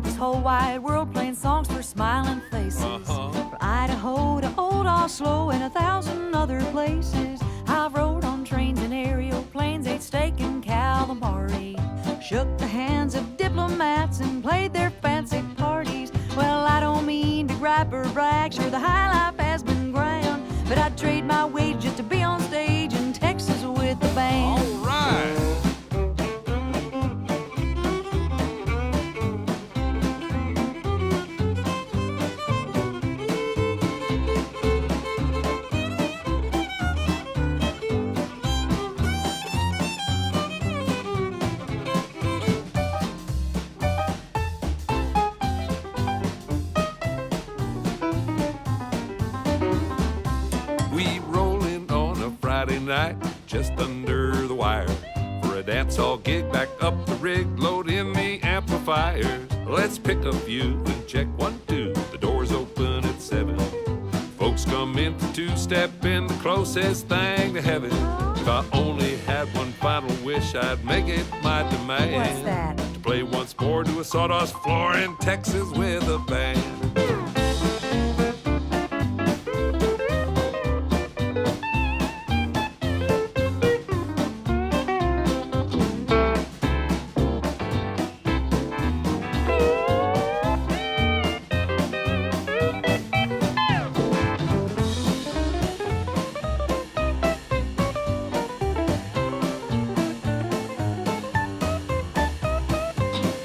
this whole wide world playing songs for smiling faces. From Idaho to old Oslo and 1,000 other places. I've rode on trains and aerial planes, ate steak in calamari, shook the hands of diplomats and played their fancy parties. Well, I don't mean to gripe or brag, sure the high life has been grand, but I'd trade my wage just to be on stage in Texas with the band. All right. We rollin' on a Friday night, just under the wire, for a dance hall gig, back up the rig, load in the amplifiers. Let's pick a few and check 1, 2. The doors open at 7. Folks come in for 2, step in the closest thing to heaven. If I only had one final wish, I'd make it my demand. What's that? To play once more to a sawdust floor in Texas with a band.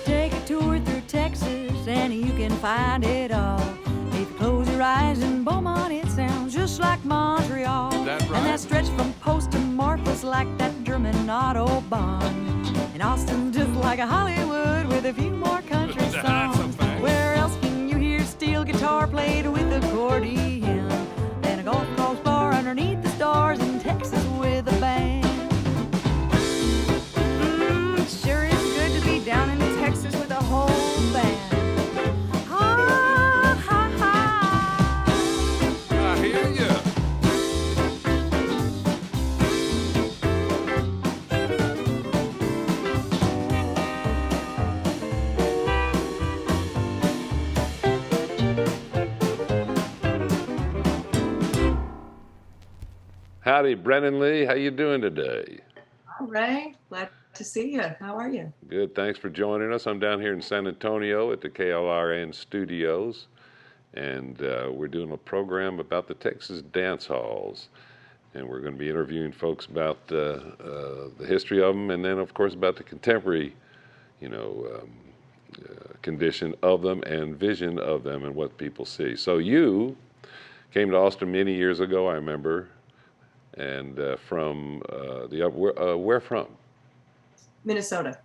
Take a tour through Texas and you can find it all. If you close your eyes in Beaumont, it sounds just like Montreal. That right? And that stretch from Post to Marfa's like that German Autobahn. And Austin's just like a Hollywood with a few more country That's a songs. fact. Where else can you hear steel guitar played with accordion than a golf course bar underneath the stars in Texas with a band? It sure is good to be down in Texas with a whole band. Ha, ha, ha. I hear ya. Howdy, Brennen Leigh. How you doing today? Hi, Ray. Glad to see you. How are you? Good. Thanks for joining us. I'm down here in San Antonio at the KLRN studios, and we're doing a program about the Texas dance halls. And we're going to be interviewing folks about the history of them, and then, of course, about the contemporary, condition of them and vision of them and what people see. So you came to Austin many years ago, I remember, and from where from? Minnesota.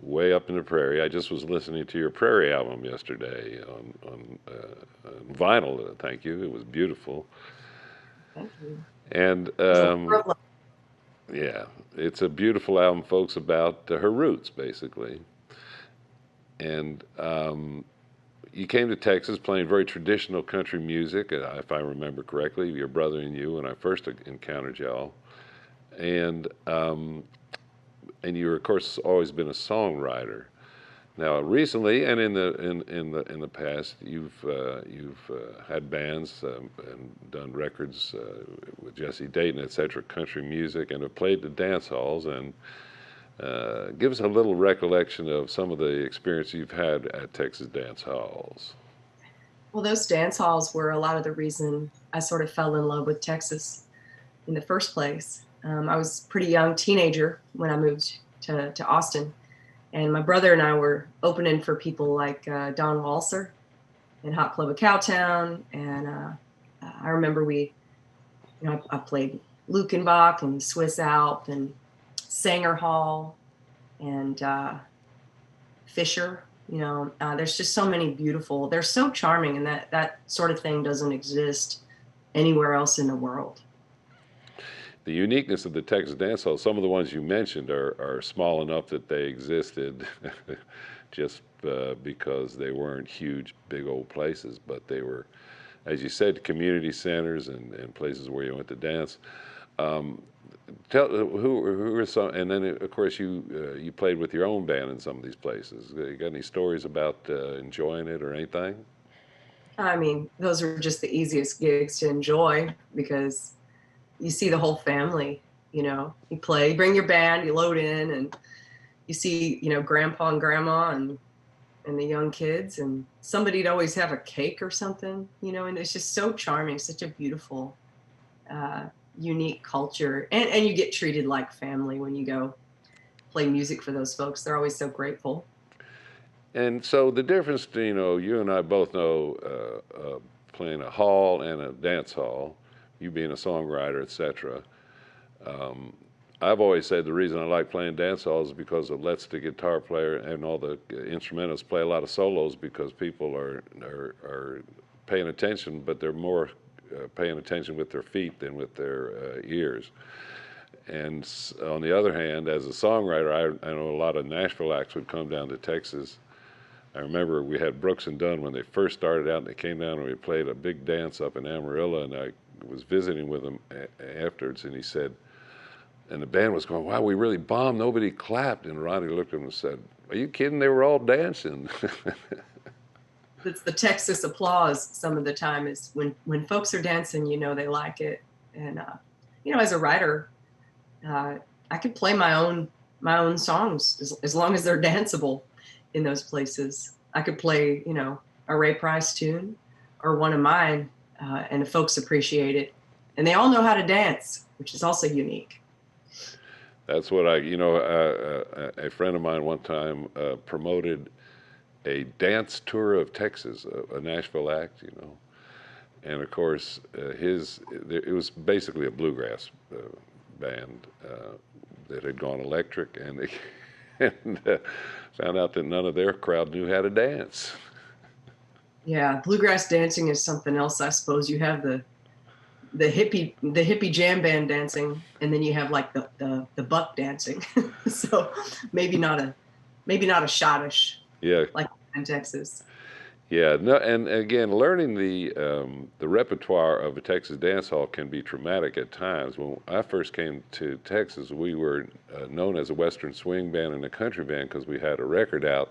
Way up in the prairie. I just was listening to your Prairie album yesterday on vinyl. Thank you. It was beautiful. Thank you. And yeah, it's a beautiful album, folks, about her roots, basically. And you came to Texas playing very traditional country music, if I remember correctly, your brother and you, when I first encountered y'all. And you're, of course, always been a songwriter. Now, recently, and in the past, you've had bands and done records with Jesse Dayton, etc., country music, and have played the dance halls. And give us a little recollection of some of the experience you've had at Texas dance halls. Well, those dance halls were a lot of the reason I sort of fell in love with Texas in the first place. I was a pretty young teenager when I moved to Austin, and my brother and I were opening for people like Don Walser and Hot Club of Cowtown, and I remember I played Lukenbach and Swiss Alp and Sanger Hall and Fisher. There's just so many beautiful, they're so charming, and that sort of thing doesn't exist anywhere else in the world. The uniqueness of the Texas dance hall, some of the ones you mentioned are small enough that they existed just because they weren't huge, big old places, but they were, as you said, community centers and places where you went to dance. Tell who are some, and then of course you played with your own band in some of these places. You got any stories about enjoying it or anything? I mean, those are just the easiest gigs to enjoy because you see the whole family. You play, you bring your band, you load in, and you see, grandpa and grandma and the young kids, and somebody'd always have a cake or something, and it's just so charming, such a beautiful, uh, unique culture. And you get treated like family when you go play music for those folks. They're always so grateful. And so the difference, you and I both know playing a hall and a dance hall, you being a songwriter, etc. Um, I've always said the reason I like playing dance halls is because it lets the guitar player and all the instrumentalists play a lot of solos because people are paying attention, but they're more paying attention with their feet than with their ears. And on the other hand, as a songwriter, I know a lot of Nashville acts would come down to Texas. I remember we had Brooks and Dunn when they first started out, and they came down and we played a big dance up in Amarillo, and I was visiting with him afterwards, and he said, and the band was going, wow, we really bombed, nobody clapped. And Ronnie looked at him and said, are you kidding? They were all dancing. It's the Texas applause some of the time is when folks are dancing, they like it. And, as a writer, I could play my own songs as long as they're danceable in those places. I could play, a Ray Price tune or one of mine, and the folks appreciate it. And they all know how to dance, which is also unique. That's what a friend of mine one time promoted a dance tour of Texas, a Nashville act, and of course it was basically a bluegrass band that had gone electric, and they found out that none of their crowd knew how to dance. Yeah, bluegrass dancing is something else. I suppose you have the hippie jam band dancing, and then you have like the buck dancing. So maybe not a schottish. Yeah. Like in Texas. Yeah. No. And again, learning the repertoire of a Texas dance hall can be traumatic at times. When I first came to Texas, we were known as a Western swing band and a country band because we had a record out.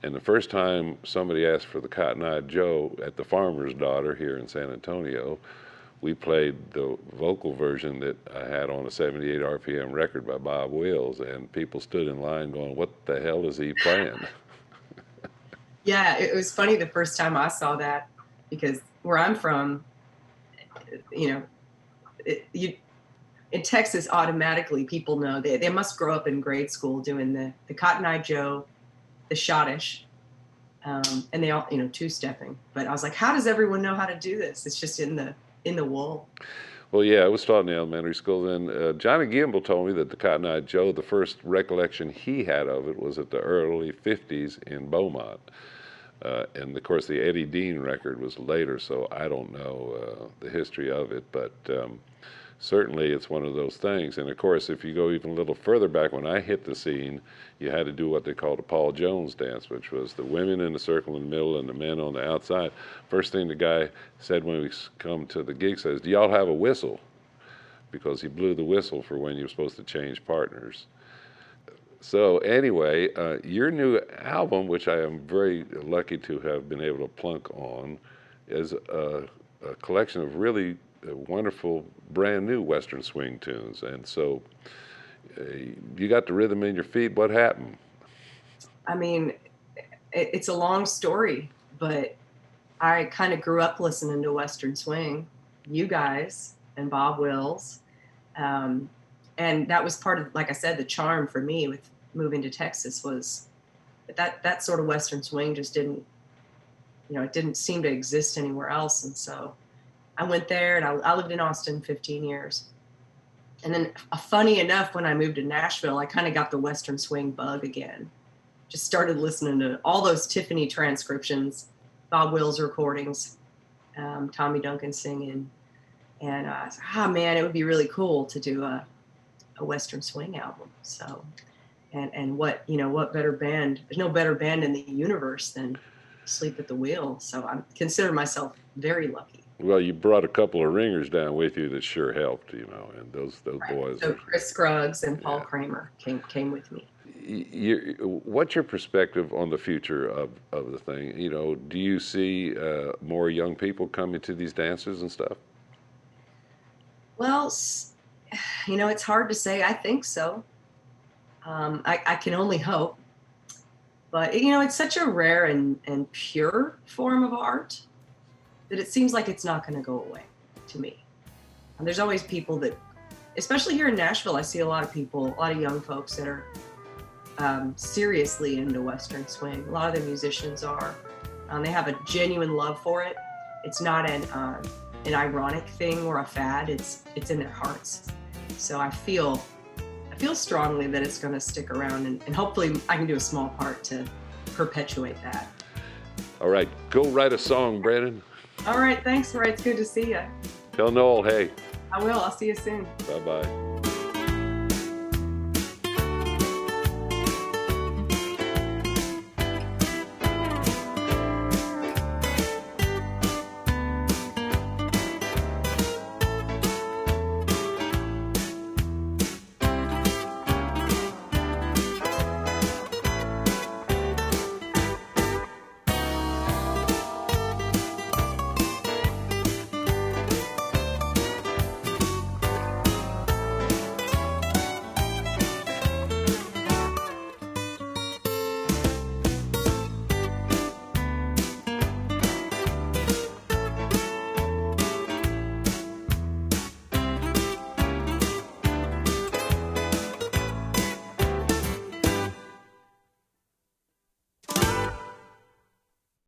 And the first time somebody asked for the Cotton Eye Joe at the Farmer's Daughter here in San Antonio, we played the vocal version that I had on a 78 RPM record by Bob Wills, and people stood in line going, what the hell is he playing? Yeah, it was funny the first time I saw that because where I'm from, in Texas, automatically people know they must grow up in grade school doing the Cotton Eye Joe, the schottish, and they all, two-stepping. But I was like, how does everyone know how to do this? It's just in the wool. Well, yeah, I was taught in the elementary school. Then Johnny Gimble told me that the Cotton Eye Joe, the first recollection he had of it was at the early 50s in Beaumont. And of course, the Eddie Dean record was later, so I don't know the history of it, but certainly it's one of those things. And of course, if you go even a little further back, when I hit the scene, you had to do what they called a Paul Jones dance, which was the women in the circle in the middle and the men on the outside. First thing the guy said when we come to the gig says, do y'all have a whistle? Because he blew the whistle for when you're supposed to change partners. So anyway, your new album, which I am very lucky to have been able to plunk on, is a collection of really wonderful, brand new Western swing tunes. And so you got the rhythm in your feet. What happened? I mean, it's a long story, but I kind of grew up listening to Western swing, you guys and Bob Wills. And that was part of, like I said, the charm for me with moving to Texas was that sort of Western swing just didn't, it didn't seem to exist anywhere else. And so I went there, and I lived in Austin 15 years. And then funny enough, when I moved to Nashville, I kind of got the Western swing bug again. Just started listening to all those Tiffany transcriptions, Bob Wills recordings, Tommy Duncan singing. And I was like, man, it would be really cool to do a Western swing album. So, and what better band? There's no better band in the universe than Sleep at the Wheel. So I consider myself very lucky. Well, you brought a couple of ringers down with you that sure helped, and those Right. boys. So Chris Scruggs and Paul Yeah. Kramer came with me. What's your perspective on the future of the thing? Do you see more young people coming to these dances and stuff? Well, it's hard to say. I think so. I can only hope. But, it's such a rare and pure form of art that it seems like it's not going to go away to me. And there's always people that, especially here in Nashville, I see a lot of people, a lot of young folks that are seriously into Western swing. A lot of the musicians are. They have a genuine love for it. It's not an ironic thing or a fad. It's in their hearts. So I feel strongly that it's going to stick around, and hopefully I can do a small part to perpetuate that. All right, go write a song, Brennen. All right, thanks, Roy. It's good to see you. Tell Noel, hey. I will. I'll see you soon. Bye-bye.